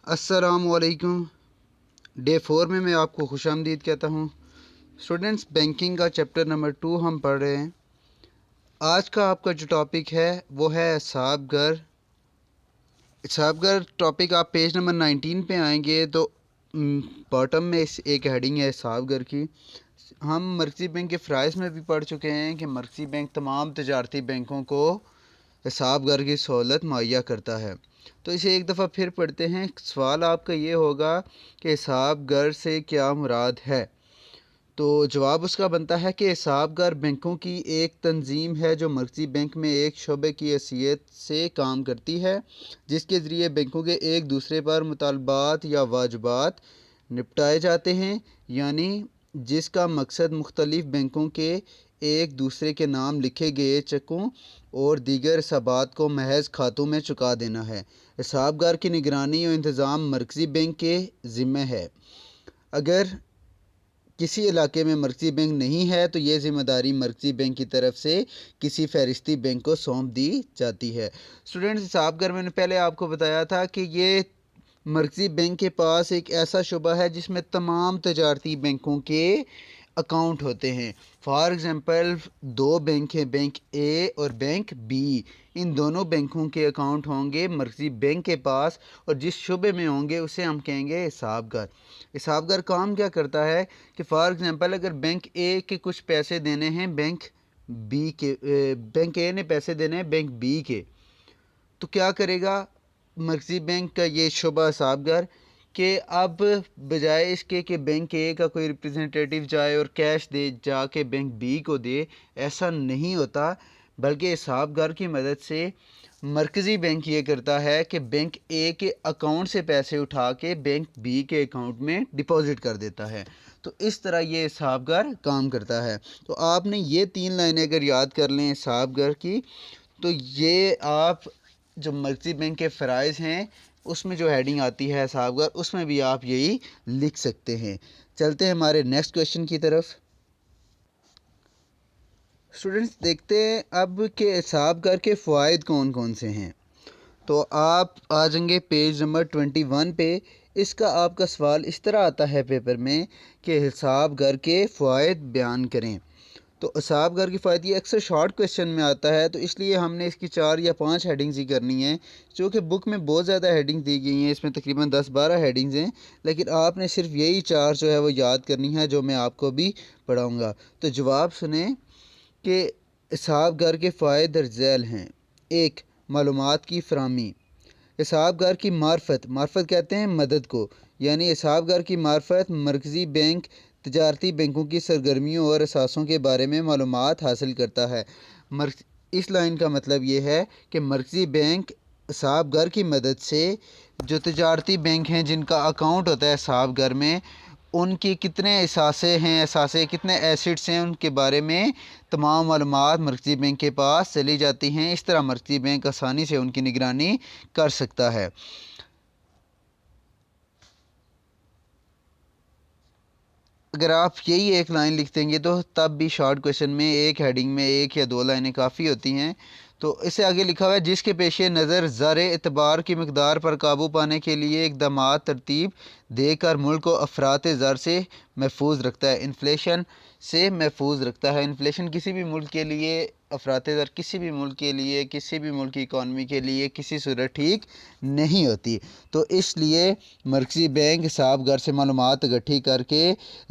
अस्सलामुअलैकुम। डे 4 में मैं आपको खुशामदीद कहता हूँ। स्टूडेंट्स, बैंकिंग का चैप्टर नंबर 2 हम पढ़ रहे हैं। आज का आपका जो टॉपिक है वो है हिसाब घर टॉपिक आप पेज नंबर 19 पे आएंगे तो बॉटम में एक हेडिंग है हिसाब घर की। हम मरकज़ी बैंक के फ़राइज़ में भी पढ़ चुके हैं कि मरकज़ी बैंक तमाम तजारती बैंकों को हिसाब घर की सहूलत मुहैया करता है। तो इसे एक दफ़ा फिर पढ़ते हैं। सवाल आपका ये होगा कि हिसाब घर से क्या मुराद है। तो जवाब उसका बनता है कि हिसाब घर बैंकों की एक तंजीम है जो मरकज़ी बैंक में एक शोबे की हैसियत से काम करती है, जिसके ज़रिए बैंकों के एक दूसरे पर मुतालबात या वाजबात निपटाए जाते हैं, यानी जिसका मकसद मुख्तलिफ़ बैंकों के एक दूसरे के नाम लिखे गए चेकों और दीगर हिसाबात को महज खातों में चुका देना है। हिसाब घर की निगरानी और इंतज़ाम मरकज़ी बैंक के ज़िम्मे है। अगर किसी इलाके में मरकज़ी बैंक नहीं है तो ये ज़िम्मेदारी मरकज़ी बैंक की तरफ से किसी फ़हरिस्ती बैंक को सौंप दी जाती है। स्टूडेंट्स, हिसाब घर मैंने पहले आपको बताया था कि ये मरकज़ी बैंक के पास एक ऐसा शुबा है जिसमें तमाम तजारती बैंकों के अकाउंट होते हैं। फॉर एग्ज़ाम्पल दो बैंक हैं, बैंक ए और बैंक बी। इन दोनों बैंकों के अकाउंट होंगे मरकज़ी बैंक के पास और जिस शुबे में होंगे उसे हम कहेंगे हिसाब घर। हिसाब घर काम क्या करता है कि फॉर एग्ज़ाम्पल अगर बैंक ए के कुछ पैसे देने हैं बैंक बी के, बैंक ए ने पैसे देने हैं बैंक बी के, तो क्या करेगा मरकज़ी बैंक का ये शुबा हिसाब घर कि अब बजाय इसके कि बैंक ए का कोई रिप्रेजेंटेटिव जाए और कैश दे जाके बैंक बी को दे, ऐसा नहीं होता, बल्कि हिसाब घर की मदद से मरकज़ी बैंक ये करता है कि बैंक ए के अकाउंट से पैसे उठा के बैंक बी के अकाउंट में डिपॉज़िट कर देता है। तो इस तरह ये हिसाब घर काम करता है। तो आपने ये 3 लाइनें अगर याद कर लें हिसाब घर की, तो ये आप जो मरकज़ी बैंक के फ़राइज़ हैं उसमें जो हेडिंग आती है हिसाब घर, उसमें भी आप यही लिख सकते हैं। चलते हैं हमारे नेक्स्ट क्वेश्चन की तरफ। स्टूडेंट्स, देखते हैं अब के हिसाब घर के फ़वाइद कौन कौन से हैं। तो आप आ जाएंगे पेज नंबर 21 पे। इसका आपका सवाल इस तरह आता है पेपर में कि हिसाब घर के फ़वाइद बयान करें। तो हिसाब घर की फ़ायदे ये अक्सर शॉर्ट क्वेश्चन में आता है, तो इसलिए हमने इसकी 4 या 5 हेडिंग्स ही करनी है। जो कि बुक में बहुत ज़्यादा हेडिंग्स दी गई हैं, इसमें तकरीबन 10-12 हेडिंग्स हैं, लेकिन आपने सिर्फ यही 4 जो है वो याद करनी है जो मैं आपको भी पढ़ाऊँगा। तो जवाब सुने कि हिसाब घर के फ़ायदे दर्ज झैल हैं। 1, मालूमात की फ़राहमी। हिसाब घर की मार्फत कहते हैं मदद को, यानी हिसाब घर की मार्फत मरकज़ी बैंक तजारती बैंकों की सरगर्मियों और असासों के बारे में मालूमात हासिल करता है। इस लाइन का मतलब ये है कि मरकज़ी बैंक हिसाब घर की मदद से जो तजारती बैंक हैं जिनका अकाउंट होता है हिसाब घर में, उनकी कितने असासे हैं, असासे कितने एसिड्स हैं, उनके बारे में तमाम मालूमात मरकज़ी बैंक के पास चली जाती हैं। इस तरह मरकज़ी बैंक आसानी से उनकी निगरानी कर सकता है। अगर आप यही एक लाइन लिख देंगे तो तब भी शॉर्ट क्वेश्चन में एक हेडिंग में 1 या 2 लाइनें काफ़ी होती हैं। तो इससे आगे लिखा हुआ है जिसके पेश नज़र ज़र एतबार की मकदार पर काबू पाने के लिए इक़दाम तरतीब देकर मुल्क को अफरात ज़र से महफूज रखता है, इन्फ्लेशन से महफूज रखता है। इन्फ्लेशन किसी भी मुल्क के लिए, अफरात ज़र किसी भी मुल्क के लिए, किसी भी मुल्क की इकॉनमी के लिए किसी सूरत ठीक नहीं होती। तो इसलिए मरकज़ी बैंक हिसाब घर से मालूमात इकट्ठी करके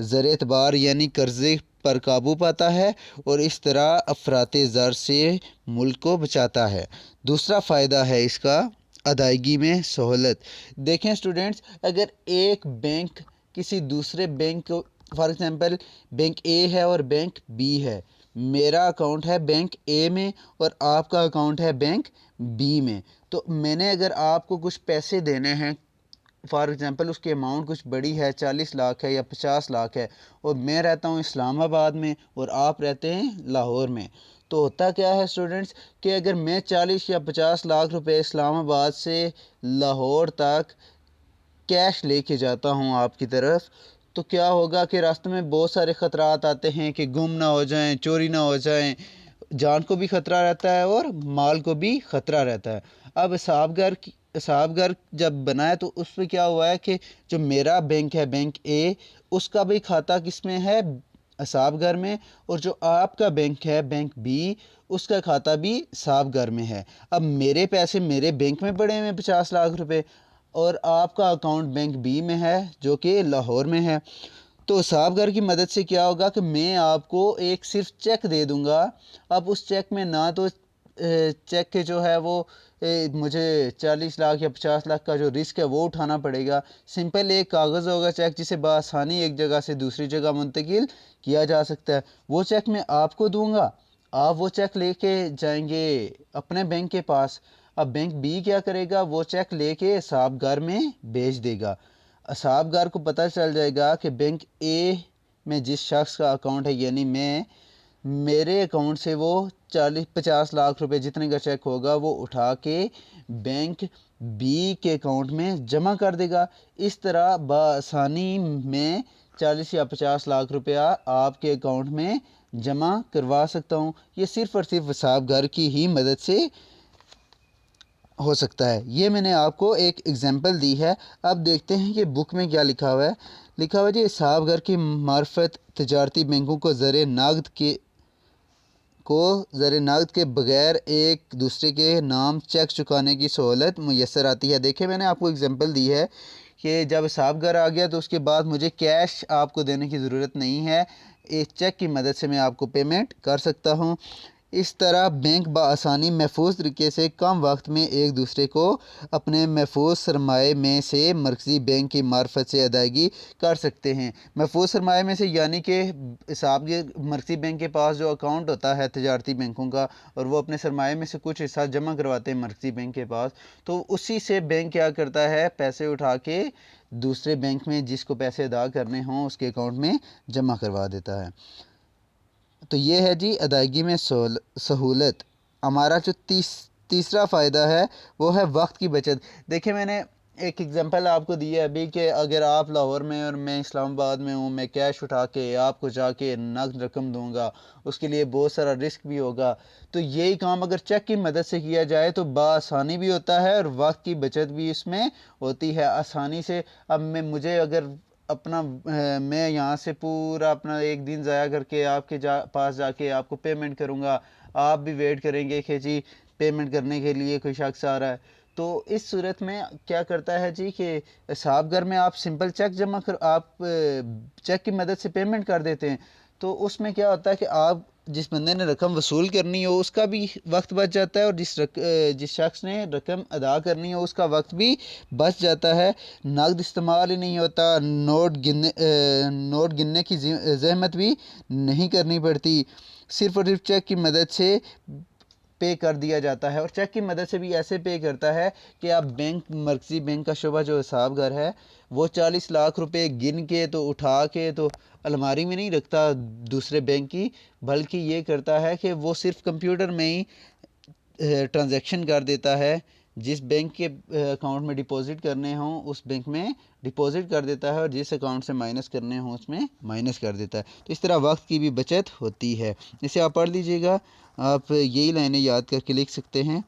ज़र एतबार यानी कर्ज़े पर काबू पाता है और इस तरह अफरात ज़र से मुल्क को बचाता है। दूसरा फ़ायदा है इसका अदायगी में सहूलत। देखें स्टूडेंट्स, अगर एक बैंक किसी दूसरे बैंक को, फॉर एग्ज़ाम्पल बैंक ए है और बैंक बी है, मेरा अकाउंट है बैंक ए में और आपका अकाउंट है बैंक बी में, तो मैंने अगर आपको कुछ पैसे देने हैं, फॉर एग्ज़ाम्पल उसकी अमाउंट कुछ बड़ी है, 40 लाख है या 50 लाख है, और मैं रहता हूँ इस्लामाबाद में और आप रहते हैं लाहौर में, तो होता क्या है स्टूडेंट्स कि अगर मैं 40 या 50 लाख रुपए इस्लामाबाद से लाहौर तक कैश लेके जाता हूँ आपकी तरफ, तो क्या होगा कि रास्ते में बहुत सारे ख़तरात आते हैं कि गुम ना हो जाएं, चोरी ना हो जाएं, जान को भी ख़तरा रहता है और माल को भी ख़तरा रहता है। अब हिसाब घर हिसाबगार जब बनाया तो उस पर क्या हुआ है कि जो मेरा बैंक है बैंक ए, उसका भी खाता किस में है, हिसाबगार में, और जो आपका बैंक है बैंक बी, उसका खाता भी हिसाबगार में है। अब मेरे पैसे मेरे बैंक में पड़े हुए हैं 50 लाख रुपए, और आपका अकाउंट बैंक बी में है जो कि लाहौर में है। तो हिसाबगार की मदद से क्या होगा कि मैं आपको एक सिर्फ चेक दे दूंगा। अब उस चेक में ना तो चेक के जो है वो मुझे 40 लाख या 50 लाख का जो रिस्क है वो उठाना पड़ेगा। सिंपल एक कागज़ होगा चेक, जिसे बआसानी एक जगह से दूसरी जगह मुंतकिल किया जा सकता है। वो चेक मैं आपको दूंगा, आप वो चेक लेके जाएंगे अपने बैंक के पास। अब बैंक बी क्या करेगा, वो चेक लेके हिसाबगार में भेज देगा। हिसाबगार को पता चल जाएगा कि बैंक ए में जिस शख्स का अकाउंट है, यानी मैं, मेरे अकाउंट से वो 40-50 लाख रुपए जितने का चेक होगा वो उठा के बैंक बी के अकाउंट में जमा कर देगा। इस तरह बआसानी में 40 या 50 लाख रुपया आपके अकाउंट में जमा करवा सकता हूँ। ये सिर्फ़ और सिर्फ हिसाबगार की ही मदद से हो सकता है। ये मैंने आपको एक एग्जांपल दी है। अब देखते हैं कि बुक में क्या लिखा हुआ है। लिखा हुआ है जी, हिसाबगार की मार्फत तजारती बैंकों को ज़र नक़द के बग़ैर एक दूसरे के नाम चेक चुकाने की सहूलत मुयसर आती है। देखिए मैंने आपको एग्जांपल दी है कि जब हिसाबगार आ गया तो उसके बाद मुझे कैश आपको देने की ज़रूरत नहीं है, एक चेक की मदद से मैं आपको पेमेंट कर सकता हूँ। इस तरह बैंक बआसानी महफूज तरीके से कम वक्त में एक दूसरे को अपने महफूज सरमाए में से मरकज़ी बैंक की मार्फत से अदायगी कर सकते हैं। महफूज सरमाए में से यानी कि हिसाब के मरकज़ी बैंक के पास जो अकाउंट होता है तजारती बैंकों का, और वो अपने सरमाए में से कुछ हिस्सा जमा करवाते हैं मरकज़ी बैंक के पास, तो उसी से बैंक क्या करता है, पैसे उठा के दूसरे बैंक में जिसको पैसे अदा करने हों उसके अकाउंट में जमा करवा देता है। तो ये है जी अदायगी में सहूलत। हमारा जो तीसरा फ़ायदा है वो है वक्त की बचत। देखिए मैंने एक एग्जांपल आपको दी है अभी कि अगर आप लाहौर में और मैं इस्लामाबाद में हूँ, मैं कैश उठा के आपको जाके नकद रकम दूंगा, उसके लिए बहुत सारा रिस्क भी होगा। तो यही काम अगर चेक की मदद से किया जाए तो बआसानी भी होता है और वक्त की बचत भी इसमें होती है आसानी से। अब मुझे अगर अपना मैं यहाँ से पूरा अपना एक दिन ज़ाया करके आपके पास जाके आपको पेमेंट करूँगा, आप भी वेट करेंगे कि जी पेमेंट करने के लिए कोई शख्स आ रहा है। तो इस सूरत में क्या करता है जी कि हिसाबगार में आप सिंपल चेक जमा कर, आप चेक की मदद से पेमेंट कर देते हैं। तो उसमें क्या होता है कि आप जिस बंदे ने रकम वसूल करनी हो उसका भी वक्त बच जाता है, और जिस शख्स ने रकम अदा करनी हो उसका वक्त भी बच जाता है। नकद इस्तेमाल ही नहीं होता, नोट गिनने की ज़हमत भी नहीं करनी पड़ती, सिर्फ़ और सिर्फ चेक की मदद से पे कर दिया जाता है। और चेक की मदद से भी ऐसे पे करता है कि आप बैंक मरकज़ी बैंक का शुबा जो हिसाबगार है वो 40 लाख रुपए गिन के तो उठा के तो अलमारी में नहीं रखता दूसरे बैंक की, बल्कि ये करता है कि वो सिर्फ कंप्यूटर में ही ट्रांजैक्शन कर देता है। जिस बैंक के अकाउंट में डिपॉज़िट करने हों उस बैंक में डिपॉज़िट कर देता है, और जिस अकाउंट से माइनस करने हों उसमें माइनस कर देता है। तो इस तरह वक्त की भी बचत होती है। इसे आप पढ़ लीजिएगा, आप यही लाइनें याद करके लिख सकते हैं।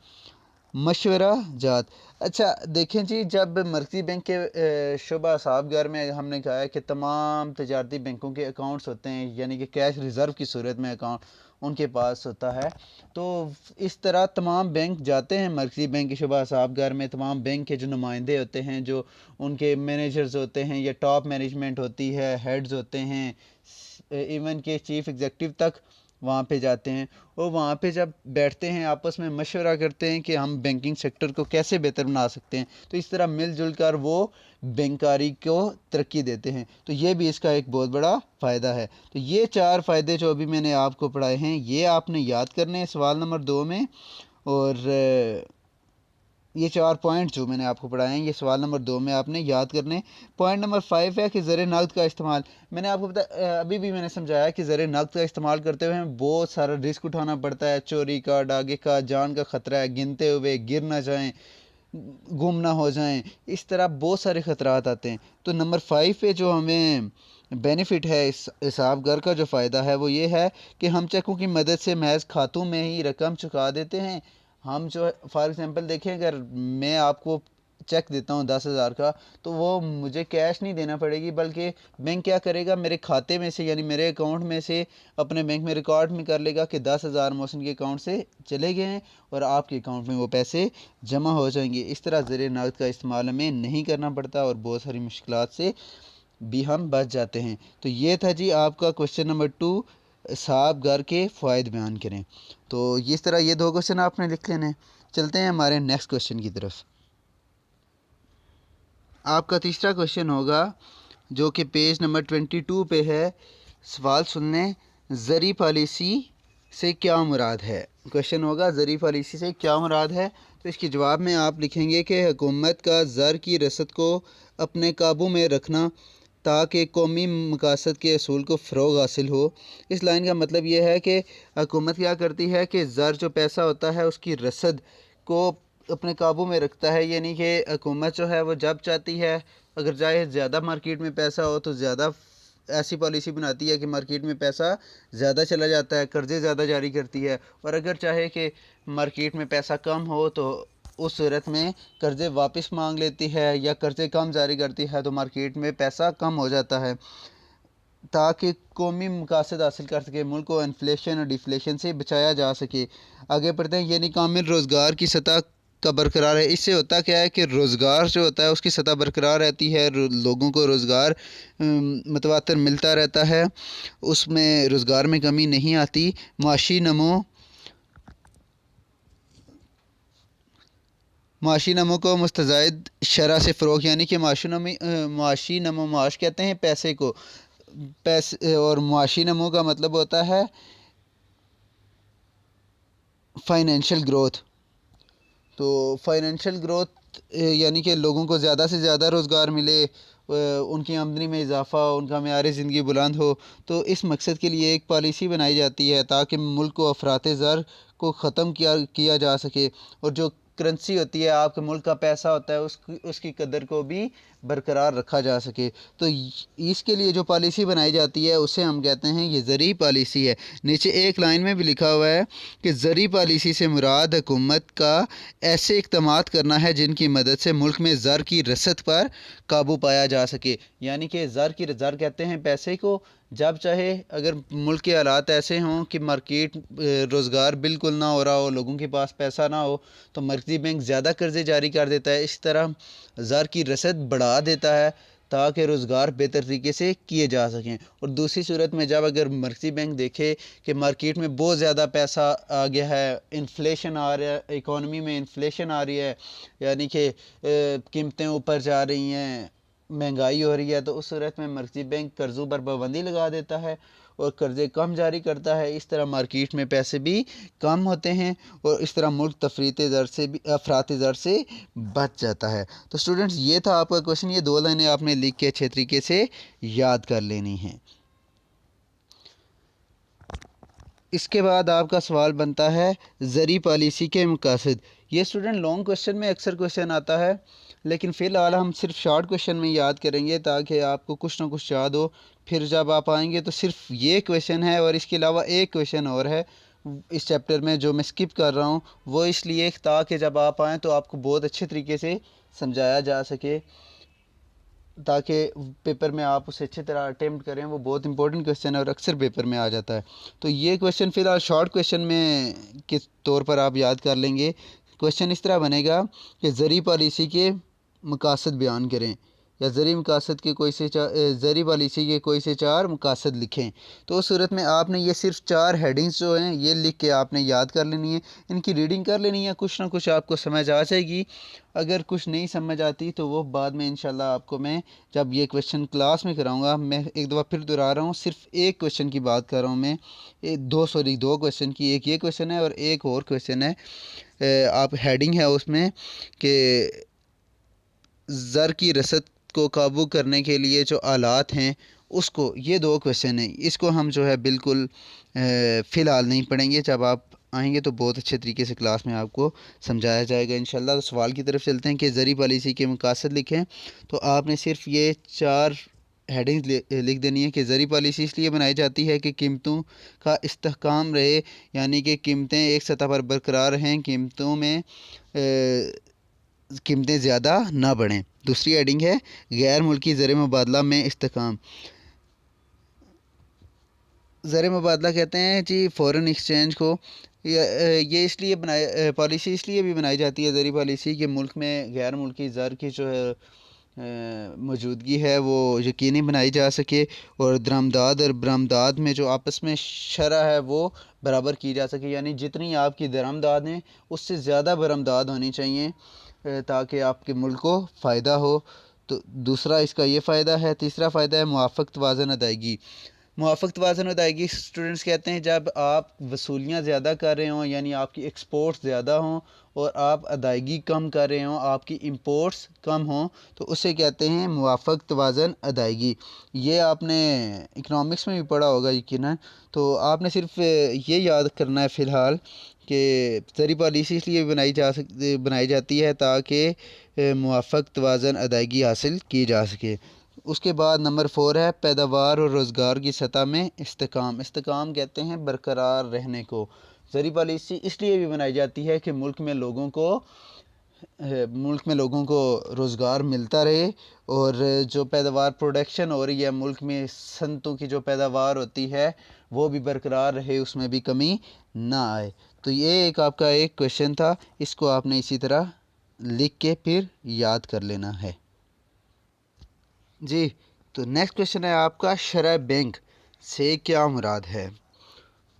मशवरा जात। अच्छा देखें जी, जब मरकज़ी बैंक के शुबा हिसाबगार में हमने कहा है कि तमाम तजारती बैंकों के अकाउंट्स होते हैं, यानी कि कैश रिज़र्व की सूरत में अकाउंट उनके पास होता है। तो इस तरह तमाम बैंक जाते हैं मरकज़ी बैंक के शुबा हिसाबगार में। तमाम बैंक के जो नुमाइंदे होते हैं, जो उनके मैनेजर्स होते हैं या टॉप मैनेजमेंट होती है, हेड्स होते हैं, इवन के चीफ़ एग्जीक्यूटिव तक वहाँ पे जाते हैं। और वहाँ पे जब बैठते हैं आपस में मशवरा करते हैं कि हम बैंकिंग सेक्टर को कैसे बेहतर बना सकते हैं। तो इस तरह मिलजुल कर वो बैंकारी को तरक्की देते हैं। तो ये भी इसका एक बहुत बड़ा फ़ायदा है। तो ये 4 फ़ायदे जो अभी मैंने आपको पढ़ाए हैं ये आपने याद करने हैं सवाल नंबर 2 में। और ये 4 पॉइंट जो मैंने आपको पढ़ाए हैं ये सवाल नंबर 2 में आपने याद करने। पॉइंट नंबर 5 है कि ज़र नक़द का इस्तेमाल। मैंने आपको अभी भी मैंने समझाया कि ज़र नक़द का इस्तेमाल करते हुए हमें बहुत सारा रिस्क उठाना पड़ता है। चोरी का, डाके का, जान का ख़तरा है, गिनते हुए गिर ना जाएं, गुम ना हो जाएं, इस तरह बहुत सारे ख़तरात आते हैं। तो नंबर 5 पे जो हमें बेनिफिट है इस हिसाबगार का जो फ़ायदा है वो ये है कि हम चेकों की मदद से महज खातों में ही रकम चुका देते हैं। हम जो फॉर एग्ज़ाम्पल देखें, अगर मैं आपको चेक देता हूँ 10,000 का, तो वो मुझे कैश नहीं देना पड़ेगी, बल्कि बैंक क्या करेगा, मेरे खाते में से यानी मेरे अकाउंट में से अपने बैंक में रिकॉर्ड में कर लेगा कि 10,000 मोहसिन के अकाउंट से चले गए हैं और आपके अकाउंट में वो पैसे जमा हो जाएंगे। इस तरह ज़रिए नक़द का इस्तेमाल हमें नहीं करना पड़ता और बहुत सारी मुश्किलात से भी हम बच जाते हैं। तो ये था जी आपका क्वेश्चन नंबर 2, साहब घर के फ़ायदे बयान करें। तो इस तरह ये 2 क्वेश्चन आपने लिख लेने। चलते हैं हमारे नेक्स्ट क्वेश्चन की तरफ। आपका तीसरा क्वेश्चन होगा जो कि पेज नंबर 22 पे है। सवाल सुनने, ज़री पॉलिसी से क्या मुराद है। क्वेश्चन होगा ज़री पॉलिसी से क्या मुराद है। तो इसके जवाब में आप लिखेंगे कि हुकूमत का ज़र की रसद को अपने काबू में रखना ताकि कौमी मकासद के असूल को फ़रोग़ हासिल हो। इस लाइन का मतलब ये है कि हुकूमत क्या करती है कि ज़र जो पैसा होता है उसकी रसद को अपने काबू में रखता है, यानी कि हुकूमत जो है वो जब चाहती है, अगर चाहे ज़्यादा मार्केट में पैसा हो तो ज़्यादा ऐसी पॉलिसी बनाती है कि मार्केट में पैसा ज़्यादा चला जाता है, कर्ज़े ज़्यादा जारी करती है, और अगर चाहे कि मार्केट में पैसा कम हो तो उस सूरत में कर्ज़े वापस मांग लेती है या कर्ज़े कम जारी करती है, तो मार्केट में पैसा कम हो जाता है ताकि कौमी मकासद हासिल कर सके, मुल्क को इन्फ्लेशन और डिफ्लेशन से बचाया जा सके। आगे बढ़ते हैं। यानी कामिल रोज़गार की सतह का बरकरार है। इससे होता क्या है कि रोज़गार जो होता है उसकी सतह बरकरार रहती है, लोगों को रोज़गार मतवातर मिलता रहता है, उसमें रोज़गार में कमी नहीं आती। माशी नमो को मुस्तज़ायद शरह से फ़रोग़, यानी कि माशी नमो, माश कहते हैं पैसे को, पैसे, और मुआशी नमो का मतलब होता है फाइनेंशियल ग्रोथ। तो फाइनेंशियल ग्रोथ यानी कि लोगों को ज़्यादा से ज़्यादा रोज़गार मिले, उनकी आमदनी में इजाफ़ा, उनका मेयार ज़िंदगी बुलंद हो। तो इस मकसद के लिए एक पॉलिसी बनाई जाती है ताकि मुल्क को अफरात ज़र को ख़त्म किया जा सके, और जो करेंसी होती है, आपके मुल्क का पैसा होता है, उसकी कदर को भी बरकरार रखा जा सके। तो इसके लिए जो पॉलिसी बनाई जाती है उसे हम कहते हैं ये ज़री पॉलिसी है। नीचे एक लाइन में भी लिखा हुआ है कि ज़री पॉलिसी से मुराद हुकूमत का ऐसे इक़दामात करना है जिनकी मदद से मुल्क में ज़र की रसद पर काबू पाया जा सके। यानी कि ज़र कहते हैं पैसे को, जब चाहे अगर मुल्क के हालात ऐसे हों कि मार्केट रोज़गार बिल्कुल ना हो रहा हो, लोगों के पास पैसा ना हो, तो मरकज़ी बैंक ज़्यादा कर्ज़े जारी कर देता है। इस तरह ज़र की रसद बढ़ा देता है ताकि रोज़गार बेहतर तरीके से किए जा सकें। और दूसरी सूरत में जब अगर मरकज़ी बैंक देखे कि मार्केट में बहुत ज़्यादा पैसा आ गया है, इन्फ्लेशन आ रहा है, इकॉनमी में इन्फ्लेशन आ रही है, यानी कि कीमतें ऊपर जा रही हैं, महंगाई हो रही है, तो उस सूरत में मरकज़ी बैंक कर्ज़ों पर पाबंदी लगा देता है और कर्ज़े कम जारी करता है। इस तरह मार्केट में पैसे भी कम होते हैं और इस तरह मुल्क अफरात ज़र से बच जाता है। तो स्टूडेंट्स, ये था आपका क्वेश्चन। ये 2 लाइनें आपने लिख के अच्छे तरीके से याद कर लेनी हैं। इसके बाद आपका सवाल बनता है ज़री पॉलिसी के मकासद। ये स्टूडेंट लॉन्ग क्वेश्चन में अक्सर क्वेश्चन आता है, लेकिन फ़िलहाल हम सिर्फ शॉर्ट क्वेश्चन में याद करेंगे ताकि आपको कुछ ना कुछ याद हो। फिर जब आप आएंगे तो सिर्फ ये क्वेश्चन है और इसके अलावा एक क्वेश्चन और है इस चैप्टर में जो मैं स्किप कर रहा हूँ, वो इसलिए ताकि जब आप आएँ तो आपको बहुत अच्छे तरीके से समझाया जा सके, ताकि पेपर में आप उसे अच्छी तरह अटेम्प्ट करें। वो बहुत इंपॉर्टेंट क्वेश्चन है और अक्सर पेपर में आ जाता है। तो ये क्वेश्चन फ़िलहाल शॉर्ट क्वेश्चन में किस तौर पर आप याद कर लेंगे। क्वेश्चन इस तरह बनेगा कि ज़री पॉलिसी के मकासद बयान करें, या ज़री पॉलिसी के कोई से 4 मकासद लिखें। तो उस सूरत में आपने ये सिर्फ 4 हेडिंग्स जो हैं ये लिख के आपने याद कर लेनी है, इनकी रीडिंग कर लेनी है, कुछ ना कुछ आपको समझ आ जाएगी। अगर कुछ नहीं समझ आती तो वो बाद में इंशाल्लाह आपको मैं जब ये क्वेश्चन क्लास में कराऊंगा, मैं एक दफ़ा फिर दोहरा रहा हूँ, सिर्फ एक क्वेश्चन की बात कर रहा हूँ मैं, 2 क्वेश्चन की। एक ये क्वेश्चन है और एक और क्वेश्चन है, आप हेडिंग है उसमें कि ज़र की रसद को काबू करने के लिए जो आलात हैं उसको, ये 2 क्वेश्चन हैं। इसको हम जो है बिल्कुल फ़िलहाल नहीं पढ़ेंगे, जब आप आएंगे तो बहुत अच्छे तरीके से क्लास में आपको समझाया जाएगा इंशाल्लाह। तो सवाल की तरफ चलते हैं कि ज़री पॉलिसी के मकासद लिखें। तो आपने सिर्फ ये 4 हेडिंग्स लिख देनी है कि ज़री पॉलिसी इसलिए बनाई जाती है कि कीमतों का इस्तेहकाम रहे, यानी कि कीमतें एक सतह पर बरकरार रहें, कीमतों में कीमतें ज़्यादा ना बढ़ें। दूसरी हेडिंग है गैर मुल्की ज़र मुबादला में इस्तेहकाम। ज़र मुबादला कहते हैं जी फ़ॉरेन एक्सचेंज को। ये इसलिए पॉलिसी इसलिए भी बनाई जाती है ज़री पॉलिसी कि मुल्क में गैर मुल्की ज़र की जो है मौजूदगी है वो यकीनी बनाई जा सके और दरामदाद और बरामदाद में जो आपस में शरह है वो बराबर की जा सके, यानी जितनी आपकी दरामदाद है उससे ज़्यादा बरामदाद होनी चाहिए ताकि आपके मुल्क को फ़ायदा हो। तो दूसरा इसका ये फ़ायदा है। तीसरा फ़ायदा है मुआफ़क़ तवाज़ुन अदायगी। मुआफ़क़ तवाज़ुन अदायगी स्टूडेंट्स कहते हैं जब आप वसूलियाँ ज़्यादा कर रहे हों, यानी आपकी एक्सपोर्ट्स ज़्यादा हों और आप अदायगी कम कर रहे हों, आपकी इंपोर्ट्स कम हों, तो उसे कहते हैं मुआफ़क़ तवाज़ुन अदायगी। ये आपने इकनॉमिक्स में भी पढ़ा होगा यकीनन। तो आपने सिर्फ ये याद करना है फ़िलहाल कि ज़री पॉलिसी इसलिए बनाई जाती है ताकि मुआफ़क़ तवाज़ुन अदायगी हासिल की जा सके। उसके बाद नंबर 4 है पैदावार और रोज़गार की सतह में इस्तेहकाम। इस्तेहकाम कहते हैं बरकरार रहने को। ज़री पॉलिसी इसलिए भी बनाई जाती है कि मुल्क में लोगों को रोज़गार मिलता रहे और जो पैदावार प्रोडक्शन हो रही है मुल्क में, सनतों की जो पैदावार होती है वो भी बरकरार रहे, उसमें भी कमी ना आए। तो ये एक आपका एक क्वेश्चन था, इसको आपने इसी तरह लिख के फिर याद कर लेना है जी। तो नेक्स्ट क्वेश्चन है आपका शरह बैंक से क्या मुराद है।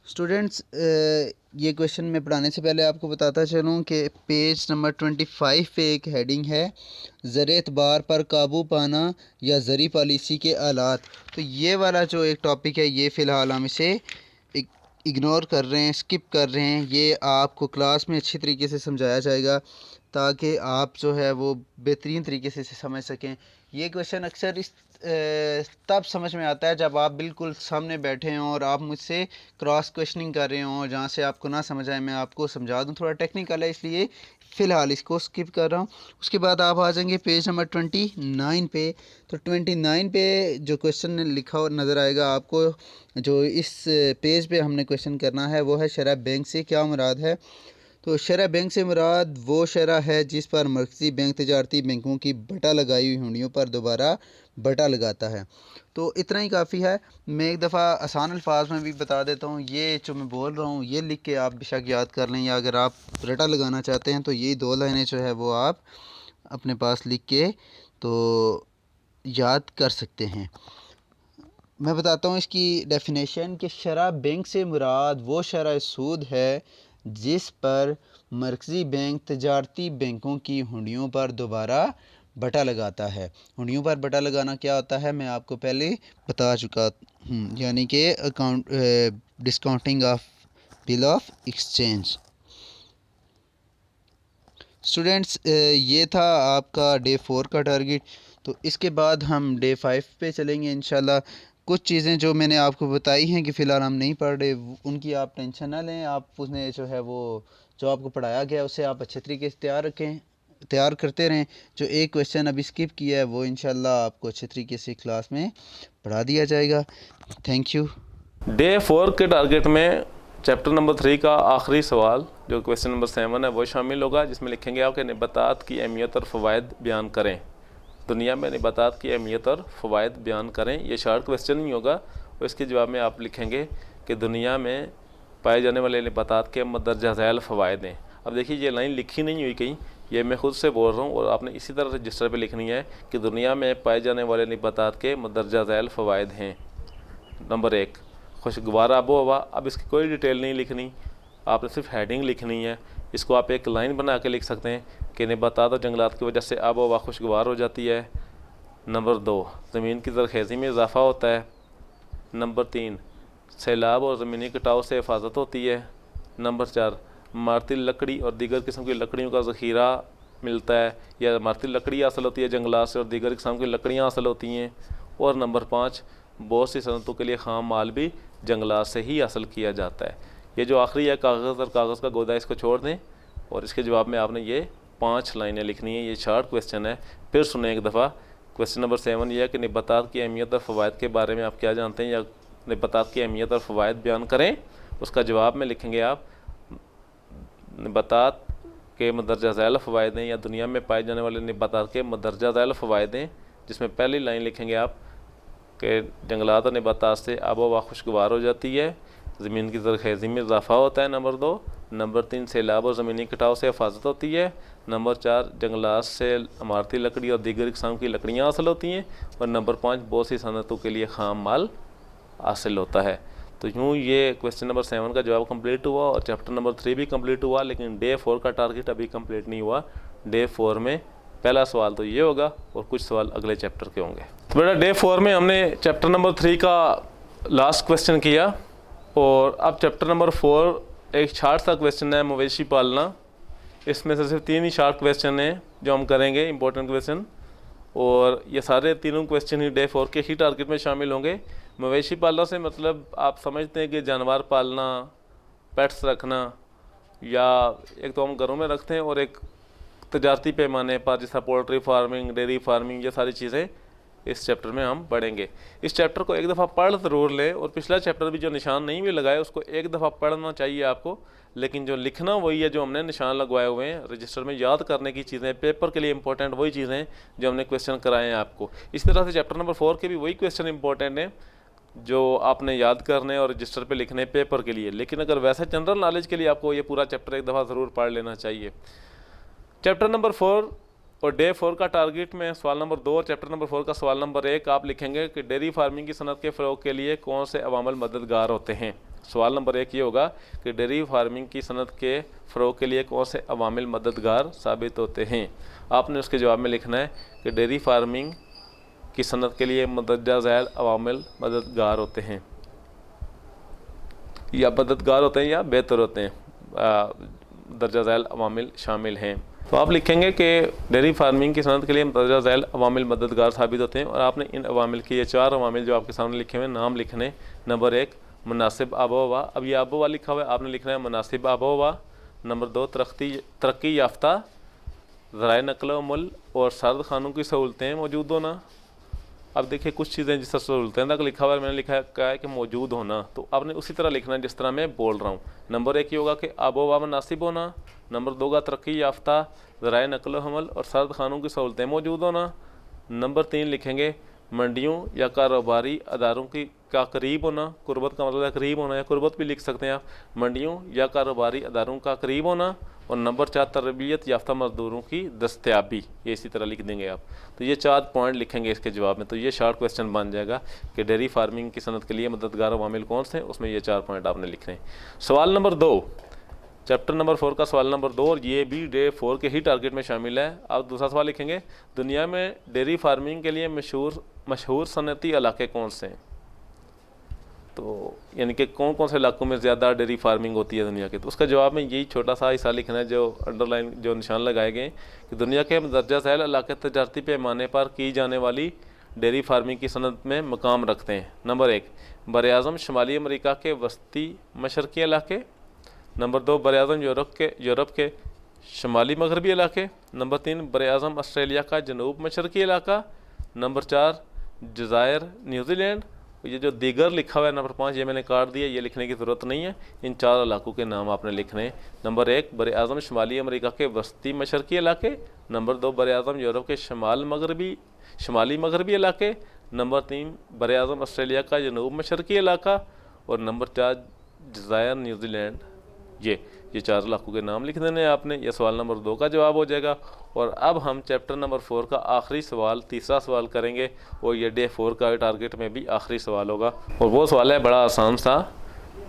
स्टूडेंट्स ये क्वेश्चन मैं पढ़ाने से पहले आपको बताता चलूँ कि पेज नंबर 25 पे एक हेडिंग है ज़र एतबार पर काबू पाना या ज़री पॉलिसी के आलात। तो ये वाला जो एक टॉपिक है ये फ़िलहाल हम इसे इग्नोर कर रहे हैं, स्किप कर रहे हैं। ये आपको क्लास में अच्छी तरीके से समझाया जाएगा ताकि आप जो है वो बेहतरीन तरीके से समझ सकें। ये क्वेश्चन अक्सर तब समझ में आता है जब आप बिल्कुल सामने बैठे हों और आप मुझसे क्रॉस क्वेश्चनिंग कर रहे हों, जहाँ से आपको ना समझ आए मैं आपको समझा दूँ। थोड़ा टेक्निकल है इसलिए फ़िलहाल इसको स्किप कर रहा हूँ। उसके बाद आप आ जाएंगे पेज नंबर 29 पे। तो 29 पे जो क्वेश्चन लिखा हुआ नज़र आएगा आपको, जो इस पेज पे हमने क्वेश्चन करना है वो है शरह बैंक से क्या मुराद है। तो शरह बैंक से मुराद वो शरह है जिस पर मरकज़ी बैंक तजारती बैंकों की बटा लगाई हुई हुंडियों पर दोबारा बटा लगाता है। तो इतना ही काफ़ी है। मैं एक दफ़ा आसान अल्फाज में भी बता देता हूँ। ये जो मैं बोल रहा हूँ ये लिख के आप बेशक याद कर लें, या अगर आप रटा लगाना चाहते हैं तो ये 2 लाइनें जो है वो आप अपने पास लिख के तो याद कर सकते हैं। मैं बताता हूँ इसकी डेफिनेशन कि शरह बैंक से मुराद वो शरह सूद है जिस पर मरकज़ी बैंक तजारती बैंकों की हुंडियों पर दोबारा बटा लगाता है। हुंडियों पर बटा लगाना क्या होता है मैं आपको पहले बता चुका हूँ, यानी कि discounting of bill of exchange. Students ये था आपका डे 4 का टारगेट। तो इसके बाद हम डे 5 पे चलेंगे इंशाल्लाह। कुछ चीज़ें जो मैंने आपको बताई हैं कि फ़िलहाल हम नहीं पढ़ रहे, उनकी आप टेंशन ना लें। आप उसने जो है वो जो आपको पढ़ाया गया उसे आप अच्छे तरीके से तैयार करते रहें। जो एक क्वेश्चन अभी स्किप किया है वो इंशाल्लाह आपको अच्छे तरीके से क्लास में पढ़ा दिया जाएगा। Thank you. डे 4 के टारगेट में चैप्टर नंबर 3 का आखिरी सवाल जो क्वेश्चन नंबर 7 है वो शामिल होगा, जिसमें लिखेंगे आप कि नबातात की अहमियत और फ़वाइद बयान करें। दुनिया में नबातात की अहमियत और फ़वाइद बयान करें। ये शॉर्ट क्वेश्चन ही होगा और इसके जवाब में आप लिखेंगे कि दुनिया में पाए जाने वाले नबातात के मदरजा झैल फ़वाइद हैं। अब देखिए ये लाइन लिखी नहीं हुई कहीं, ये मैं ख़ुद से बोल रहा हूँ और आपने इसी तरह रजिस्टर पर लिखनी है कि दुनिया में पाए जाने वाले नबातात के मदरजा झैल फ़वाइद हैं। नंबर 1 खुशगवार आबो हवा। अब इसकी कोई डिटेल नहीं लिखनी, आपने सिर्फ हेडिंग लिखनी है। इसको आप एक लाइन बना के लिख सकते हैं कि नबातात और जंगलात की वजह से आबो हवा खुशगवार हो जाती है। नंबर 2 ज़मीन की ज़रख़ेज़ी में इजाफ़ा होता है। नंबर 3 सैलाब और ज़मीनी कटाव से हिफाजत होती है। नंबर 4 इमारती लकड़ी और दीगर किस्म की लकड़ियों का ज़ख़ीरा मिलता है, या इमारती लकड़ी हासिल होती है जंगलात से और दीगर किस्म की लकड़ियाँ हासिल होती हैं। और नंबर 5 बहुत सी सनतों के लिए ख़ाम माल भी जंगलात से ही हासिल किया जाता है। ये जो आखिरी है कागज़ और कागज़ का गोदा, इसको छोड़ दें और इसके जवाब में आपने ये 5 लाइनें लिखनी है। ये शॉर्ट क्वेश्चन है, फिर सुने एक दफ़ा। क्वेश्चन नंबर 7 ये है कि नबातात की अहमियत और फ़वाइद के बारे में आप क्या जानते हैं, या नबातात की अहमियत और फ़वाइद बयान करें। उसका जवाब में लिखेंगे आप नबातात के मंदरजा झैल फ़वाइद हैं या दुनिया में पाए जाने वाले नबातात के मंदरजा झैल फ़वाइद हैं, जिसमें पहली लाइन लिखेंगे आप कि जंगलात और नबातात से आबो हवा खुशगवार हो जाती है, ज़मीन की ज़रख़ेज़ी में इजाफ़ा होता है, नंबर 2। नंबर 3 सैलाब और ज़मीनी कटाव से हिफाजत होती है, नंबर 4 जंगलात से इमारती लकड़ी और दीगर किस्म की लकड़ियाँ हासिल होती हैं, और नंबर 5 बहुत सी सनतों के लिए खाम माल हासिल होता है। तो यूँ ये क्वेश्चन नंबर 7 का जवाब कंप्लीट हुआ और चैप्टर नंबर 3 भी कंप्लीट हुआ, लेकिन डे 4 का टारगेट अभी कंप्लीट नहीं हुआ। डे 4 में पहला सवाल तो ये होगा और कुछ सवाल अगले चैप्टर के होंगे। तो बेटा डे 4 में हमने चैप्टर नंबर 3 का लास्ट क्वेश्चन किया, और अब चैप्टर नंबर 4 एक शार्ट सा क्वेश्चन है, मवेशी पालना। इसमें से सिर्फ 3 ही शार्ट क्वेश्चन हैं जो हम करेंगे, इंपॉर्टेंट क्वेश्चन, और ये सारे तीनों क्वेश्चन ही डे 4 के ही टारगेट में शामिल होंगे। मवेशी पालना से मतलब आप समझते हैं कि जानवर पालना, पेट्स रखना, या एक तो हम घरों में रखते हैं और एक तजारती पैमाने पर जैसा पोल्ट्री फार्मिंग, डेयरी फार्मिंग, ये सारी चीज़ें इस चैप्टर में हम पढ़ेंगे। इस चैप्टर को एक दफ़ा पढ़ ज़रूर लें, और पिछला चैप्टर भी जो निशान नहीं भी लगाए उसको एक दफ़ा पढ़ना चाहिए आपको, लेकिन जो लिखना वही है जो हमने निशान लगवाए हुए हैं रजिस्टर में। याद करने की चीज़ें, पेपर के लिए इंपॉर्टेंट वही चीज़ें जो हमने क्वेश्चन कराए हैं आपको। इस तरह से चैप्टर नंबर 4 के भी वही क्वेश्चन इंपॉर्टेंट हैं जो आपने याद करने और रजिस्टर पे लिखने पेपर के लिए। लेकिन अगर वैसे जनरल नॉलेज के लिए आपको ये पूरा चैप्टर एक दफ़ा ज़रूर पढ़ लेना चाहिए। चैप्टर नंबर 4 और डे 4 का टारगेट में सवाल नंबर 2 और चैप्टर नंबर 4 का सवाल नंबर 1 आप लिखेंगे कि डेयरी फार्मिंग की सनत के फ़रोग़ के लिए कौन से अवामल मददगार होते हैं। सवाल नंबर 1 ये होगा कि डेयरी फार्मिंग की सनत के फ़रोग़ के लिए कौन से अवामिल मददगार साबित होते हैं। आपने उसके जवाब में लिखना है कि डेयरी फार्मिंग की सनत के लिए मंदरजा झैल अवामिल मददगार होते हैं, या मददगार होते हैं या बेहतर होते हैं, दर्जा झैल अवामिल शामिल हैं। तो आप लिखेंगे कि डेयरी फार्मिंग की सनत के लिए दर्जा झैल अवामिल मददगार साबित होते हैं, और आपने इन अवामिल के ये 4 अवामिल जो आपके सामने लिखे हुए नाम लिखने। नंबर 1 मुनासिब आबो हवा, अब ये आबो हवा लिखा हुआ है, आपने लिखना है मुनासिब आबो हवा। नंबर 2 तरक्की याफ्ता ज़राए नक़्ल अमल और सर्द खानों की सहूलतें मौजूद होना। अब देखिए कुछ चीज़ें जिस सहूलतें तक लिखा हुआ है, मैंने लिखा है कि मौजूद होना, तो आपने उसी तरह लिखना है जिस तरह मैं बोल रहा हूँ। नंबर 1 ये होगा कि आबो हवा मुनासिब होना। नंबर 2 का तरक्की याफ्ता ज़राए नक़्ल हमल और सर्द खानों की सहूलतें मौजूद होना। नंबर 3 लिखेंगे मंडियों या कारोबारी अदारों की का करीब होना। कुर्बत का मतलब है करीब होना, या कुर्बत भी लिख सकते हैं आप, मंडियों या कारोबारी अदारों का करीब होना। और नंबर 4 तरबियत याफ्ता मजदूरों की दस्तयाबी, ये इसी तरह लिख देंगे आप। तो ये 4 पॉइंट लिखेंगे इसके जवाब में, तो ये शार्ट क्वेश्चन बन जाएगा कि डेयरी फार्मिंग की सनत के लिए मददगार अवामिल कौन से हैं, उसमें ये 4 पॉइंट आपने लिखने हैं। सवाल नंबर 2 चैप्टर नंबर 4 का सवाल नंबर 2, और ये भी डे 4 के ही टारगेट में शामिल है। आप दूसरा सवाल लिखेंगे दुनिया में डेयरी फार्मिंग के लिए मशहूर सनती इलाके कौन से हैं। तो यानी कि कौन कौन से इलाकों में ज़्यादा डेयरी फार्मिंग होती है दुनिया के, तो उसका जवाब में यही छोटा सा हिस्सा लिखना है जो अंडरलाइन जो निशान लगाए गए कि दुनिया के दर्जा झैल इलाके तजारती पैमाने पर की जाने वाली डेयरी फार्मिंग की सनत में मकाम रखते हैं। नंबर 1 बर-ए-आज़म शुमाली अमरीका के वस्ती मशरक़ी इलाके। नंबर 2 बर-ए-आज़म यूरोप के शुमाली मगरबी इलाके। नंबर 3 बर-ए-आज़म ऑस्ट्रेलिया का जनूब मशरक़ी इलाका। नंबर 4 जज़ायर न्यूजीलैंड। ये जो दीगर लिखा हुआ है नंबर 5 ये मैंने काट दिया, ये लिखने की ज़रूरत नहीं है। इन 4 इलाकों के नाम आपने लिखने हैं। नंबर 1 बर-ए-आज़म शुमाली अमरीका के वस्ती मशरक़ी इलाके। नंबर 2 बर-ए-आज़म यूरोप के शुमाली मगरबी इलाके। नंबर 3 बर-ए-आज़म ऑस्ट्रेलिया का जनूब मशरक़ी इलाका। और नंबर 4 जज़ायर न्यूजीलैंड। ये 4 इलाकों के नाम लिख देने आपने। यह सवाल नंबर 2 का जवाब हो जाएगा। और अब हम चैप्टर नंबर 4 का आखिरी सवाल, तीसरा सवाल करेंगे, और ये डे 4 का टारगेट में भी आखिरी सवाल होगा। और वो सवाल है बड़ा आसान सा,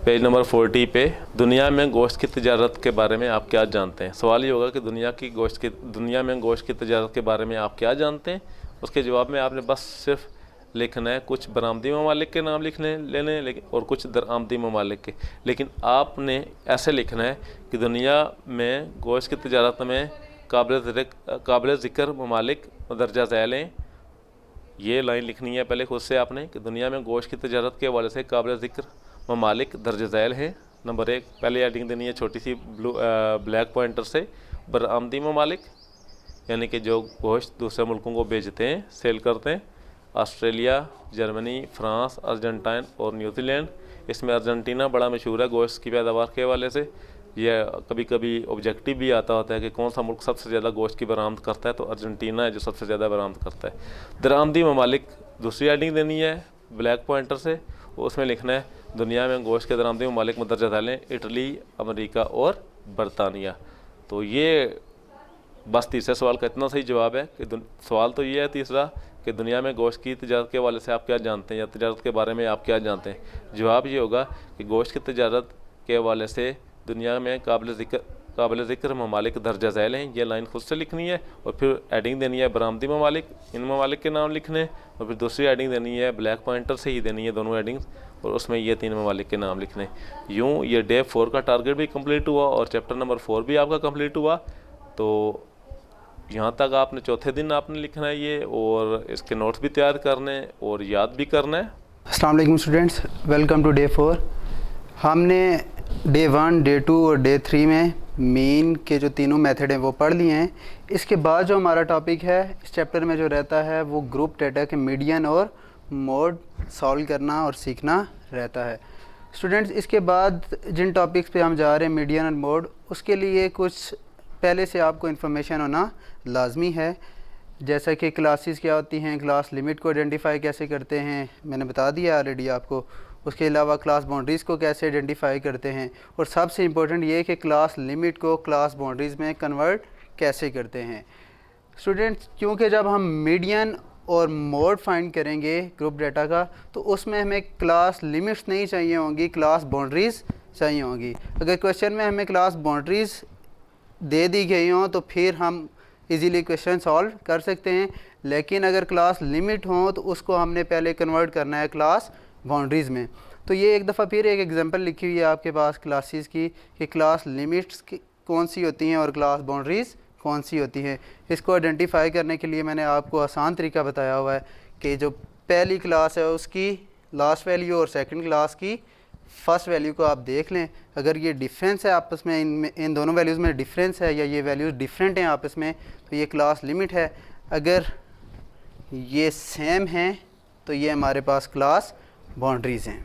पेज नंबर 40 पे, दुनिया में गोश्त की तजारत के बारे में आप क्या जानते हैं। सवाल ये होगा कि दुनिया में गोश्त की तजारत के बारे में आप क्या जानते हैं। उसके जवाब में आपने बस सिर्फ लिखना है कुछ बरामदी ममालिक के नाम लेने लेकिन और कुछ दरामदी ममालिक के, लेकिन आपने ऐसे लिखना है कि दुनिया में गोश्त की तजारत में काबिल ज़िक्र ममालिक दर्जा झैल हैं। ये लाइन लिखनी है पहले खुद से आपने कि दुनिया में गोश्त की तजारत के हवाले से काबिल ज़िक्र ममालिक दर्जा झैल हैं। नंबर 1 पहले एडिंग देनी है छोटी सी ब्लैक पॉइंटर से, बरामदी ममालिक यानी कि जो गोश्त दूसरे मुल्कों को बेचते हैं, सेल करते हैं, ऑस्ट्रेलिया, जर्मनी, फ्रांस, अर्जेंटाइन और न्यूजीलैंड। इसमें अर्जेंटीना बड़ा मशहूर है गोश्त की पैदावार के हवाले से। या कभी कभी ऑब्जेक्टिव भी आता होता है कि कौन सा मुल्क सबसे ज़्यादा गोश्त की बरामद करता है, तो अर्जेंटीना है जो सबसे ज़्यादा बरामद करता है। दरामदी ममालिक दूसरी हेडिंग देनी है ब्लैक पॉइंटर से, उसमें लिखना है दुनिया में गोश्त के दरामदी ममालिक में दर्जा डालें इटली, अमेरिका और बरतानिया। तो ये बस तीसरे सवाल का इतना सही जवाब है कि सवाल तो ये है तीसरा कि दुनिया में गोश्त की तजारत के हवाले से आप क्या जानते हैं, या तजारत के बारे में आप क्या जानते हैं। जवाब ये होगा कि गोश्त की तजारत के हवाले से दुनिया में काबिल ज़िक्र ममालिक दर्जा झैल हैं। ये लाइन खुद से लिखनी है और फिर एडिंग देनी है बरामदी ममालिक, इन ममालिक के नाम लिखने, और फिर दूसरी एडिंग देनी है ब्लैक पॉइंटर से ही देनी है दोनों एडिंग्स, और उसमें ये 3 ममालिक के नाम लिखने। यूँ ये डे 4 का टारगेट भी कंप्लीट हुआ और चैप्टर नंबर 4 भी आपका कंप्लीट हुआ। तो यहाँ तक आपने चौथे दिन आपने लिखना है ये, और इसके नोट्स भी तैयार करने और याद भी करना है। अस्सलाम वालेकुम स्टूडेंट्स, वेलकम टू डे 4। हमने डे 1, डे 2 और डे 3 में मीन के जो तीनों मेथड हैं वो पढ़ लिए हैं। इसके बाद जो हमारा टॉपिक है इस चैप्टर में जो रहता है वो ग्रुप डेटा के मीडियन और मोड सॉल्व करना और सीखना रहता है। स्टूडेंट्स, इसके बाद जिन टॉपिक्स पे हम जा रहे हैं मीडियन और मोड, उसके लिए कुछ पहले से आपको इन्फॉर्मेशन होना लाजमी है। जैसा कि क्लासेस क्या होती हैं, क्लास लिमिट को आइडेंटिफाई कैसे करते हैं मैंने बता दिया ऑलरेडी आपको। उसके अलावा क्लास बाउंड्रीज़ को कैसे आइडेंटिफाई करते हैं, और सबसे इम्पोर्टेंट ये है कि क्लास लिमिट को क्लास बाउंड्रीज़ में कन्वर्ट कैसे करते हैं। स्टूडेंट्स, क्योंकि जब हम मीडियन और मोड फाइंड करेंगे ग्रुप डाटा का, तो उसमें हमें क्लास लिमिट्स नहीं चाहिए होंगी, क्लास बाउंड्रीज़ चाहिए होंगी। अगर क्वेश्चन में हमें क्लास बाउंड्रीज़ दे दी गई हों तो फिर हम इजीली क्वेश्चन सॉल्व कर सकते हैं, लेकिन अगर क्लास लिमिट हो तो उसको हमने पहले कन्वर्ट करना है क्लास बाउंड्रीज़ में। तो ये एक दफ़ा फिर एक एग्जांपल लिखी हुई है आपके पास क्लासेस की कि क्लास लिमिट्स कौन सी होती हैं और क्लास बाउंड्रीज़ कौन सी होती हैं। इसको आइडेंटिफाई करने के लिए मैंने आपको आसान तरीका बताया हुआ है कि जो पहली क्लास है उसकी लास्ट वैल्यू और सेकंड क्लास की फ़र्स्ट वैल्यू को आप देख लें। अगर ये डिफरेंस है आपस में, इन दोनों वैल्यूज़ में डिफरेंस है या ये वैल्यूज़ डिफरेंट हैं आपस में, तो ये क्लास लिमिट है। अगर ये सेम हैं तो ये हमारे पास क्लास बाउंड्रीज़ हैं।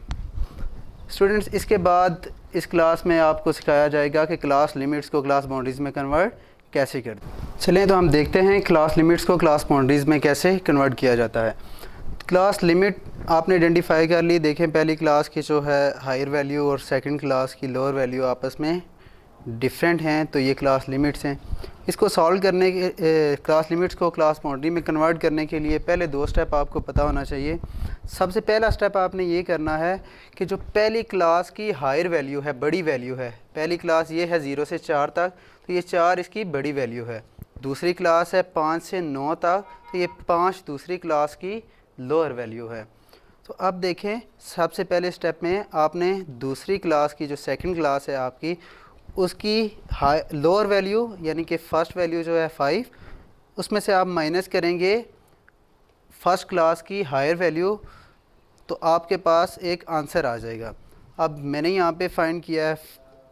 स्टूडेंट्स, इसके बाद इस क्लास में आपको सिखाया जाएगा कि क्लास लिमिट्स को क्लास बाउंड्रीज़ में कन्वर्ट कैसे करते हैं। चलें तो हम देखते हैं क्लास लिमिट्स को क्लास बाउंड्रीज़ में कैसे कन्वर्ट किया जाता है। क्लास लिमिट आपने आइडेंटिफाई कर ली। देखें, पहली क्लास की जो है हायर वैल्यू और सेकंड क्लास की लोअर वैल्यू आपस में डिफरेंट हैं, तो ये क्लास लिमिट्स हैं। इसको सॉल्व करने के क्लास लिमिट्स को क्लास बाउंड्री में कन्वर्ट करने के लिए पहले 2 स्टेप आपको पता होना चाहिए। सबसे पहला स्टेप आपने ये करना है कि जो पहली क्लास की हायर वैल्यू है, बड़ी वैल्यू है, पहली क्लास ये है 0 से 4 तक, तो ये 4 इसकी बड़ी वैल्यू है। दूसरी क्लास है 5 से 9 तक, तो ये 5 दूसरी क्लास की लोअर वैल्यू है। तो अब देखें, सबसे पहले स्टेप में आपने दूसरी क्लास की जो सेकंड क्लास है आपकी, उसकी लोअर वैल्यू यानी कि फ़र्स्ट वैल्यू जो है 5, उसमें से आप माइनस करेंगे फ़र्स्ट क्लास की हायर वैल्यू, तो आपके पास एक आंसर आ जाएगा। अब मैंने यहाँ पे फाइंड किया है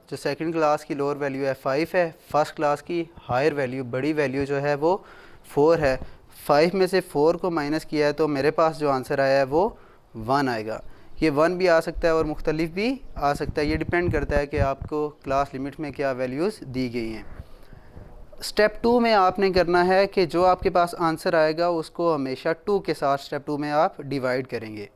जो सेकंड क्लास की लोअर वैल्यू है 5 है, फ़र्स्ट क्लास की हायर वैल्यू बड़ी वैल्यू जो है वो 4 है। 5 में से 4 को माइनस किया है तो मेरे पास जो आंसर आया है वो 1 आएगा। ये 1 भी आ सकता है और मुख्तलिफ भी आ सकता है, ये डिपेंड करता है कि आपको क्लास लिमिट में क्या वैल्यूज़ दी गई हैं। स्टेप 2 में आपने करना है कि जो आपके पास आंसर आएगा उसको हमेशा 2 के साथ स्टेप 2 में आप डिवाइड करेंगे।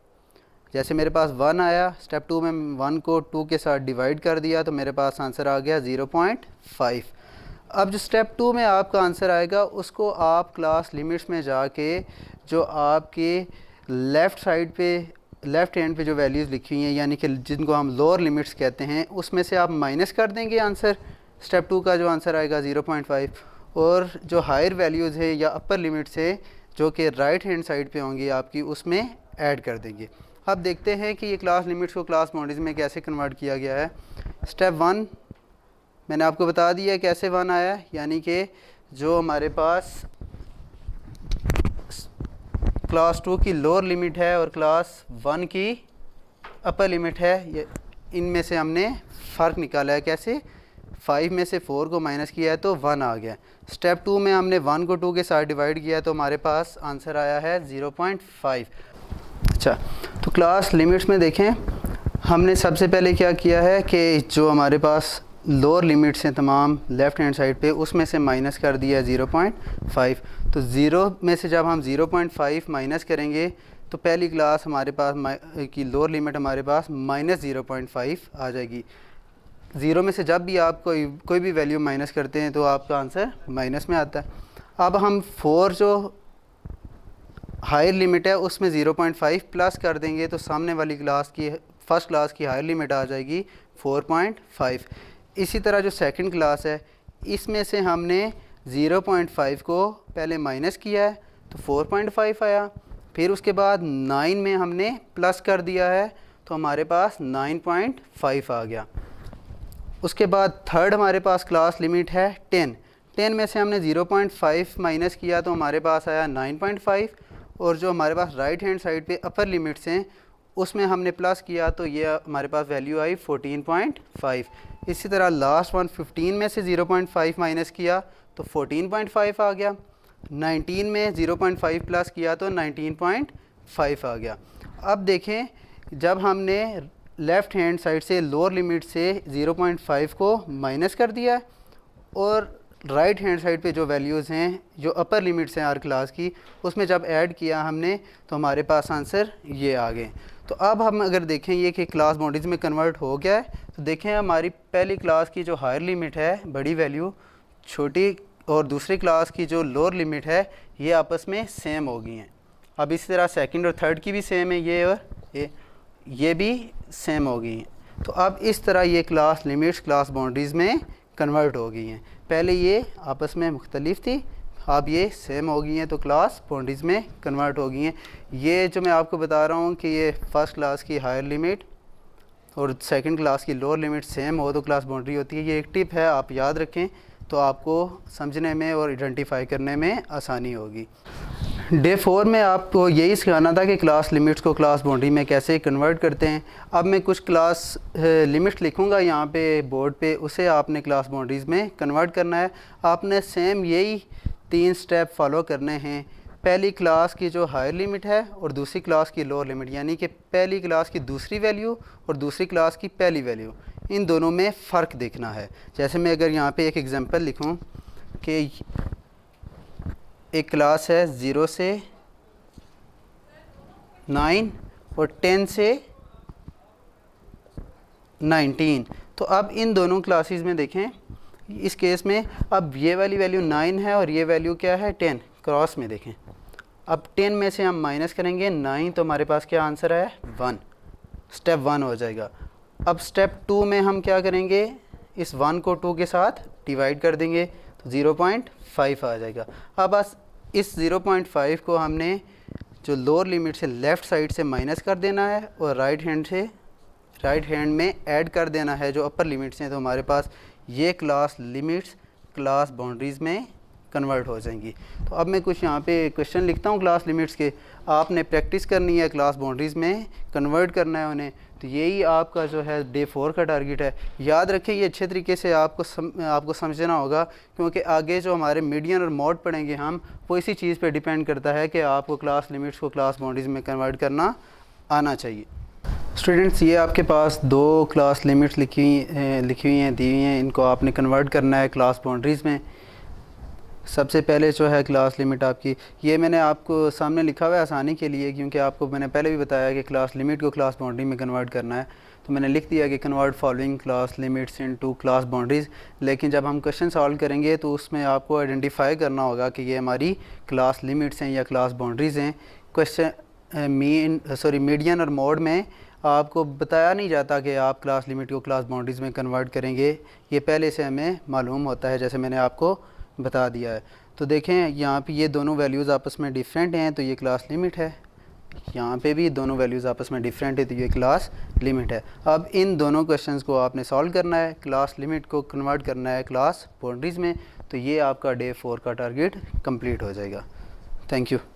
जैसे मेरे पास 1 आया, स्टेप 2 में 1 को 2 के साथ डिवाइड कर दिया तो मेरे पास आंसर आ गया 0.5। अब जो स्टेप 2 में आपका आंसर आएगा उसको आप क्लास लिमिट्स में जाके जो आपके लेफ़्ट साइड पे लेफ़्ट हैंड पे जो वैल्यूज़ लिखी हुई हैं यानी कि जिनको हम लोअर लिमिट्स कहते हैं, उसमें से आप माइनस कर देंगे आंसर। स्टेप 2 का जो आंसर आएगा 0.5, और जो हायर वैल्यूज़ है या अपर लिमिट्स है जो कि राइट हैंड साइड पे होंगी आपकी, उसमें ऐड कर देंगे। अब देखते हैं कि ये क्लास लिमिट्स को क्लास बाउंड्रीज़ में कैसे कन्वर्ट किया गया है। स्टेप 1 मैंने आपको बता दिया कैसे 1 आया, यानी कि जो हमारे पास क्लास 2 की लोअर लिमिट है और क्लास 1 की अपर लिमिट है, ये इनमें से हमने फ़र्क निकाला है। कैसे? 5 में से 4 को माइनस किया है तो 1 आ गया। स्टेप 2 में हमने 1 को 2 के साथ डिवाइड किया तो हमारे पास आंसर आया है 0.5। अच्छा, तो क्लास लिमिट्स में देखें, हमने सबसे पहले क्या किया है कि जो हमारे पास लोअर लिमिट्स हैं तमाम लेफ़्ट हैंड साइड पे, उसमें से माइनस कर दिया है 0.5। तो 0 में से जब हम 0.5 माइनस करेंगे तो पहली क्लास हमारे पास की लोअर लिमिट हमारे पास -0.5 आ जाएगी। 0 में से जब भी आप कोई भी वैल्यू माइनस करते हैं तो आपका आंसर माइनस में आता है। अब हम 4 जो हायर लिमिट है उसमें 0.5 प्लस कर देंगे तो सामने वाली क्लास की फ़र्स्ट क्लास की हायर लिमिट आ जाएगी 4.5। इसी तरह जो सेकंड क्लास है इसमें से हमने 0.5 को पहले माइनस किया है तो 4.5 आया, फिर उसके बाद 9 में हमने प्लस कर दिया है तो हमारे पास 9.5 आ गया। उसके बाद थर्ड हमारे पास क्लास लिमिट है 10 में से हमने 0.5 माइनस किया तो हमारे पास आया 9.5, और जो हमारे पास राइट हैंड साइड पे अपर लिमिट्स हैं उसमें हमने प्लस किया तो ये हमारे पास वैल्यू आई 14.5। इसी तरह लास्ट वन 15 में से 0.5 माइनस किया तो 14.5 आ गया। 19 में 0.5 प्लस किया तो 19.5 आ गया। अब देखें जब हमने लेफ़्ट हैंड साइड से लोअर लिमिट से 0.5 को माइनस कर दिया और राइट हैंड साइड पे जो वैल्यूज़ हैं जो अपर लिमिट्स हैं हर क्लास की उसमें जब ऐड किया हमने तो हमारे पास आंसर ये आ गए। तो अब हम अगर देखें ये कि क्लास बाउंड्रीज में कन्वर्ट हो गया है तो देखें हमारी पहली क्लास की जो हायर लिमिट है बड़ी वैल्यू छोटी और दूसरी क्लास की जो लोअर लिमिट है ये आपस में सेम हो गई हैं। अब इसी तरह सेकंड और थर्ड की भी सेम है, ये और ये भी सेम हो गई हैं। तो अब इस तरह ये क्लास लिमिट्स क्लास बाउंड्रीज़ में कन्वर्ट हो गई हैं। पहले ये आपस में मुख्तलिफ थी, अब ये सेम हो गई हैं तो क्लास बाउंड्रीज़ में कन्वर्ट हो गई हैं। ये जो मैं आपको बता रहा हूँ कि ये फ़र्स्ट क्लास की हायर लिमिट और सेकंड क्लास की लोअर लिमिट सेम हो तो क्लास बाउंड्री होती है। ये एक टिप है, आप याद रखें तो आपको समझने में और आइडेंटिफाई करने में आसानी होगी। डे 4 में आपको यही सिखाना था कि क्लास लिमिट्स को क्लास बाउंड्री में कैसे कन्वर्ट करते हैं। अब मैं कुछ क्लास लिमिट्स लिखूंगा यहाँ पे बोर्ड पे, उसे आपने क्लास बाउंड्रीज़ में कन्वर्ट करना है। आपने सेम यही 3 स्टेप फॉलो करने हैं। पहली क्लास की जो हायर लिमिट है और दूसरी क्लास की लोअर लिमिट, यानी कि पहली क्लास की दूसरी वैल्यू और दूसरी क्लास की पहली वैल्यू, इन दोनों में फ़र्क देखना है। जैसे मैं अगर यहाँ पे एक एग्जांपल लिखूँ कि एक क्लास है 0 से 9 और 10 से 19, तो अब इन दोनों क्लासेस में देखें इस केस में अब ये वाली वैल्यू 9 है और ये वैल्यू क्या है 10, क्रॉस में देखें। अब 10 में से हम माइनस करेंगे 9 तो हमारे पास क्या आंसर है 1, स्टेप 1 हो जाएगा। अब स्टेप 2 में हम क्या करेंगे, इस 1 को 2 के साथ डिवाइड कर देंगे तो 0.5 आ जाएगा। अब बस इस 0.5 को हमने जो लोअर लिमिट से लेफ़्ट साइड से माइनस कर देना है और राइट हैंड में ऐड कर देना है जो अपर लिमिट्स हैं, तो हमारे पास ये क्लास लिमिट्स क्लास बाउंड्रीज़ में कन्वर्ट हो जाएंगी। तो अब मैं कुछ यहाँ पे क्वेश्चन लिखता हूँ क्लास लिमिट्स के, आपने प्रैक्टिस करनी है क्लास बाउंड्रीज़ में कन्वर्ट करना है उन्हें। तो यही आपका जो है डे 4 का टारगेट है। याद रखें ये अच्छे तरीके से आपको समझना होगा, क्योंकि आगे जो हमारे मीडियन और मॉड पढ़ेंगे हम, वो इसी चीज़ पे डिपेंड करता है कि आपको क्लास लिमिट्स को क्लास बाउंड्रीज़ में कन्वर्ट करना आना चाहिए। स्टूडेंट्स, ये आपके पास 2 क्लास लिमिट्स लिखी हुई हैं, दी हुई हैं, इनको आपने कन्वर्ट करना है क्लास बाउंड्रीज़ में। सबसे पहले जो है क्लास लिमिट आपकी, ये मैंने आपको सामने लिखा हुआ है आसानी के लिए, क्योंकि आपको मैंने पहले भी बताया कि क्लास लिमिट को क्लास बाउंड्री में कन्वर्ट करना है। तो मैंने लिख दिया कि convert following class limits into class boundaries. लेकिन जब हम क्वेश्चन सॉल्व करेंगे तो उसमें आपको आइडेंटिफाई करना होगा कि ये हमारी क्लास लिमिट्स हैं या क्लास बाउंड्रीज़ हैं। क्वेश्चन मीडियन और मोड में आपको बताया नहीं जाता कि आप क्लास लिमिट को क्लास बाउंड्रीज़ में कन्वर्ट करेंगे, ये पहले से हमें मालूम होता है, जैसे मैंने आपको बता दिया है। तो देखें यहाँ पे ये दोनों वैल्यूज़ आपस में डिफरेंट हैं तो ये क्लास लिमिट है, यहाँ पे भी दोनों वैल्यूज़ आपस में डिफरेंट है तो ये क्लास लिमिट है। अब इन दोनों क्वेश्चंस को आपने सॉल्व करना है, क्लास लिमिट को कन्वर्ट करना है क्लास बाउंड्रीज़ में, तो ये आपका डे 4 का टारगेट कंप्लीट हो जाएगा। Thank you.